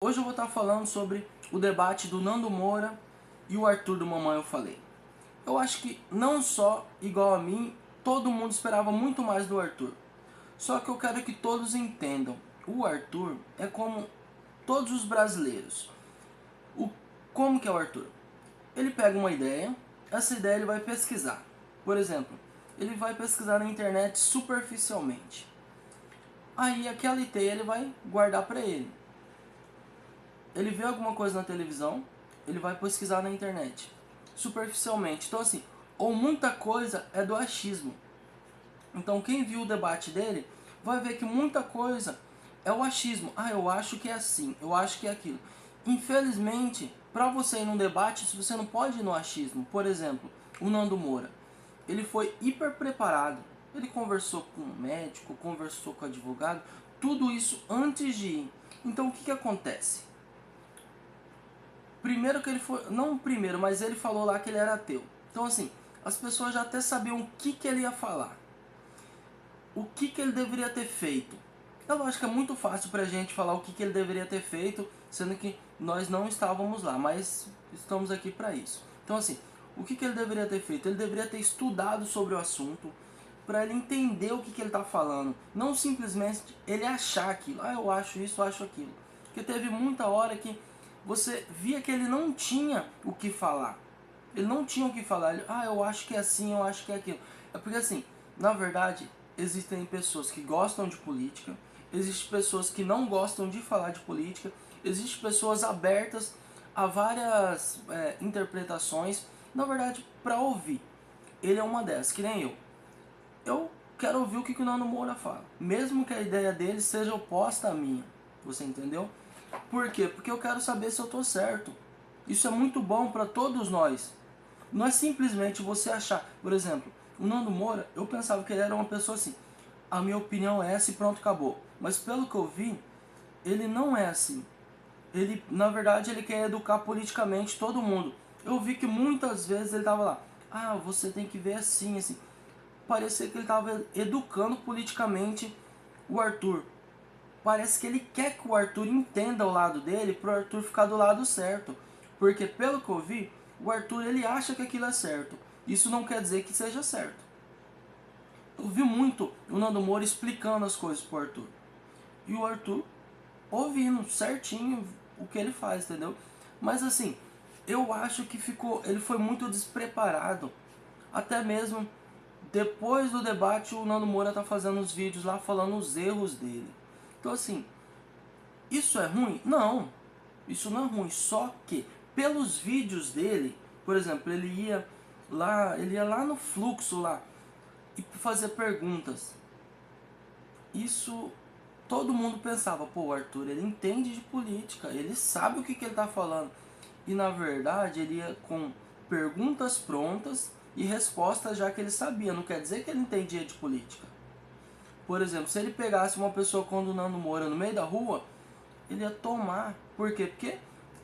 Hoje eu vou estar falando sobre o debate do Nando Moura e o Arthur do Mamãe Eu Falei. Eu acho que não só igual a mim, todo mundo esperava muito mais do Arthur. Só que eu quero que todos entendam, o Arthur é como todos os brasileiros. O, como que é o Arthur? Ele pega uma ideia, essa ideia ele vai pesquisar. Por exemplo, ele vai pesquisar na internet superficialmente. Aí aquela ideia ele vai guardar para ele. Ele vê alguma coisa na televisão, ele vai pesquisar na internet, superficialmente. Então assim, ou muita coisa é do achismo. Então quem viu o debate dele vai ver que muita coisa é o achismo. Ah, eu acho que é assim, eu acho que é aquilo. Infelizmente, para você ir num debate, você não pode ir no achismo. Por exemplo, o Nando Moura. Ele foi hiper preparado. Ele conversou com o médico, conversou com o advogado, tudo isso antes de ir. Então o que acontece? Primeiro que ele foi, não primeiro, mas ele falou lá que ele era ateu. Então assim, as pessoas já até sabiam o que ele ia falar. O que ele deveria ter feito. Eu acho que é muito fácil pra gente falar o que ele deveria ter feito, sendo que nós não estávamos lá, mas estamos aqui para isso. Então assim, o que ele deveria ter feito? Ele deveria ter estudado sobre o assunto, para ele entender o que ele está falando. Não simplesmente ele achar aquilo. Ah, eu acho isso, eu acho aquilo. Porque teve muita hora que você via que ele não tinha o que falar. Ele não tinha o que falar. Ele, ah, eu acho que é assim, eu acho que é aquilo. É porque assim, na verdade, existem pessoas que gostam de política, existem pessoas que não gostam de falar de política, existem pessoas abertas a várias interpretações, na verdade, para ouvir. Ele é uma dessas, que nem eu. Eu quero ouvir o que o Nando Moura fala, mesmo que a ideia dele seja oposta à minha. Você entendeu? Por quê? Porque eu quero saber se eu estou certo. Isso é muito bom para todos nós. Não é simplesmente você achar. Por exemplo, o Nando Moura, eu pensava que ele era uma pessoa assim. A minha opinião é essa e pronto, acabou. Mas pelo que eu vi, ele não é assim. Ele, na verdade, ele quer educar politicamente todo mundo. Eu vi que muitas vezes ele tava lá. Ah, você tem que ver assim, assim. Parecia que ele estava educando politicamente o Arthur. Parece que ele quer que o Arthur entenda o lado dele para o Arthur ficar do lado certo. Porque pelo que eu vi, o Arthur ele acha que aquilo é certo. Isso não quer dizer que seja certo. Eu vi muito o Nando Moura explicando as coisas pro Arthur. E o Arthur ouvindo certinho o que ele faz, entendeu? Mas assim, eu acho que ele foi muito despreparado. Até mesmo depois do debate, o Nando Moura tá fazendo os vídeos lá falando os erros dele. Então assim, isso é ruim? Não, isso não é ruim. Só que pelos vídeos dele, por exemplo, ele ia lá no fluxo lá e fazer perguntas. Isso todo mundo pensava, pô, o Arthur, ele entende de política, ele sabe o que ele tá falando. E na verdade, ele ia com perguntas prontas e respostas já que ele sabia. Não quer dizer que ele entendia de política. Por exemplo, se ele pegasse uma pessoa condonando Moura no meio da rua, ele ia tomar. Por quê? Porque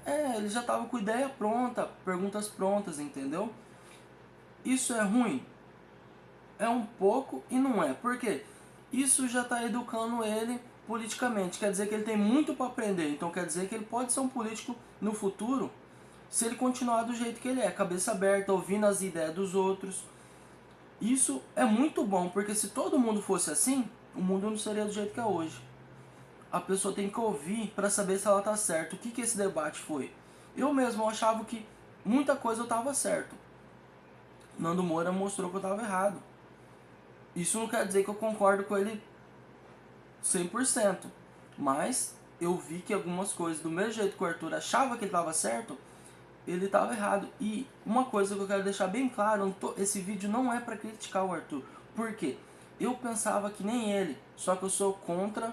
ele já estava com ideia pronta, perguntas prontas, entendeu? Isso é ruim? É um pouco e não é. Por quê? Isso já está educando ele politicamente. Quer dizer que ele tem muito para aprender. Então quer dizer que ele pode ser um político no futuro se ele continuar do jeito que ele é, cabeça aberta, ouvindo as ideias dos outros. Isso é muito bom, porque se todo mundo fosse assim, o mundo não seria do jeito que é hoje. A pessoa tem que ouvir para saber se ela está certa. O que esse debate foi? Eu mesmo achava que muita coisa eu estava certo. Nando Moura mostrou que eu estava errado. Isso não quer dizer que eu concordo com ele 100%. Mas eu vi que algumas coisas, do mesmo jeito que o Arthur achava que ele estava certo, ele estava errado. E uma coisa que eu quero deixar bem claro, esse vídeo não é para criticar o Arthur. Por quê? Eu pensava que nem ele, só que eu sou contra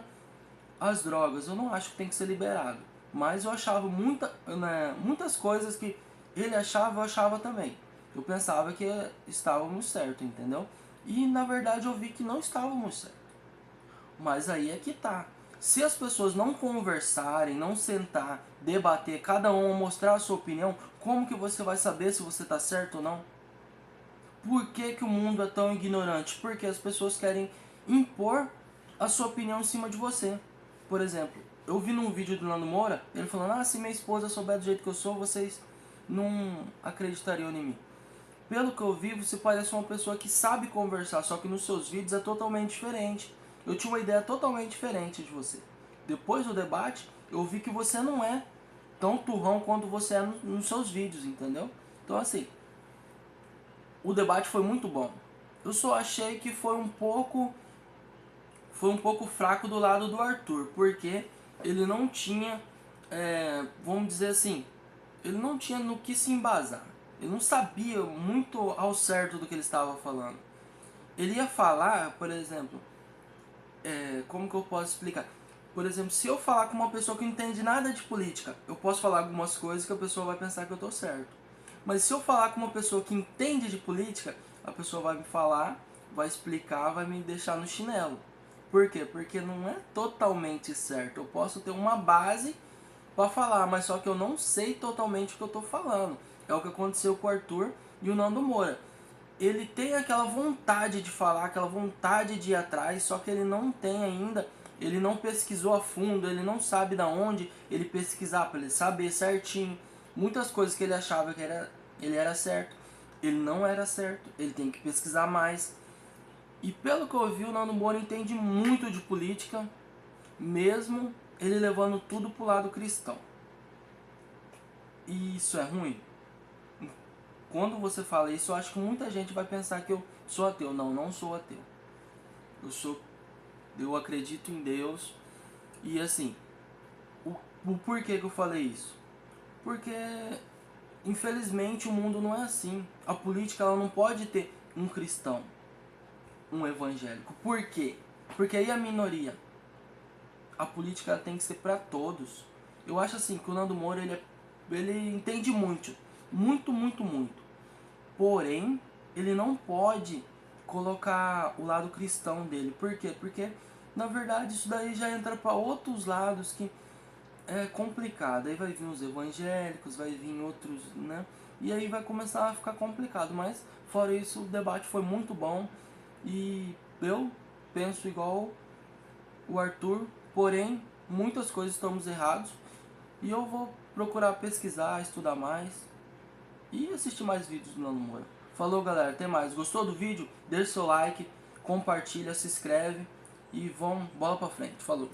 as drogas. Eu não acho que tem que ser liberado. Mas eu achava muitas coisas que ele achava, eu achava também. Eu pensava que estávamos certos, entendeu? E na verdade eu vi que não estávamos certos. Mas aí é que tá. Se as pessoas não conversarem, não sentar, debater, cada um mostrar a sua opinião, como que você vai saber se você está certo ou não? Por que o mundo é tão ignorante? Porque as pessoas querem impor a sua opinião em cima de você. Por exemplo, eu vi num vídeo do Nando Moura, ele falando, ah, se minha esposa souber do jeito que eu sou, vocês não acreditariam em mim. Pelo que eu vi, você parece uma pessoa que sabe conversar, só que nos seus vídeos é totalmente diferente. Eu tinha uma ideia totalmente diferente de você. Depois do debate, eu vi que você não é tão turrão quanto você é nos seus vídeos, entendeu? Então assim, o debate foi muito bom. Eu só achei que foi um pouco fraco do lado do Arthur, porque ele não tinha, vamos dizer assim, ele não tinha no que se embasar. Ele não sabia muito ao certo do que ele estava falando. Ele ia falar, por exemplo, como que eu posso explicar? Por exemplo, se eu falar com uma pessoa que não entende nada de política, eu posso falar algumas coisas que a pessoa vai pensar que eu estou certo. Mas se eu falar com uma pessoa que entende de política, a pessoa vai me falar, vai explicar, vai me deixar no chinelo. Por quê? Porque não é totalmente certo. Eu posso ter uma base para falar, mas só que eu não sei totalmente o que eu estou falando. É o que aconteceu com o Arthur e o Nando Moura. Ele tem aquela vontade de falar, aquela vontade de ir atrás, só que ele não tem ainda, ele não pesquisou a fundo, ele não sabe da onde ele pesquisar para ele saber certinho. Muitas coisas que ele achava que ele era certo, ele não era certo, ele tem que pesquisar mais. E pelo que eu vi, o Nando Moura entende muito de política, mesmo ele levando tudo pro lado cristão. E isso é ruim? Quando você fala isso, eu acho que muita gente vai pensar que eu sou ateu. Não, não sou ateu. Eu acredito em Deus. E assim, o porquê que eu falei isso? Porque infelizmente o mundo não é assim. A política ela não pode ter um cristão, um evangélico. Por quê? Porque aí a minoria. A política ela tem que ser para todos. Eu acho assim que o Nando Moura ele entende muito, muito, muito, muito. Porém, ele não pode colocar o lado cristão dele. Por quê? Porque, na verdade, isso daí já entra para outros lados que é complicado. Aí vai vir os evangélicos, vai vir outros, né? E aí vai começar a ficar complicado. Mas, fora isso, o debate foi muito bom. E eu penso igual o Arthur. Porém, muitas coisas estamos errados. E eu vou procurar pesquisar, estudar mais e assistir mais vídeos do Nando Moura. Falou, galera, até mais. Gostou do vídeo? Deixa seu like, compartilha, se inscreve e vamos bola pra frente. Falou.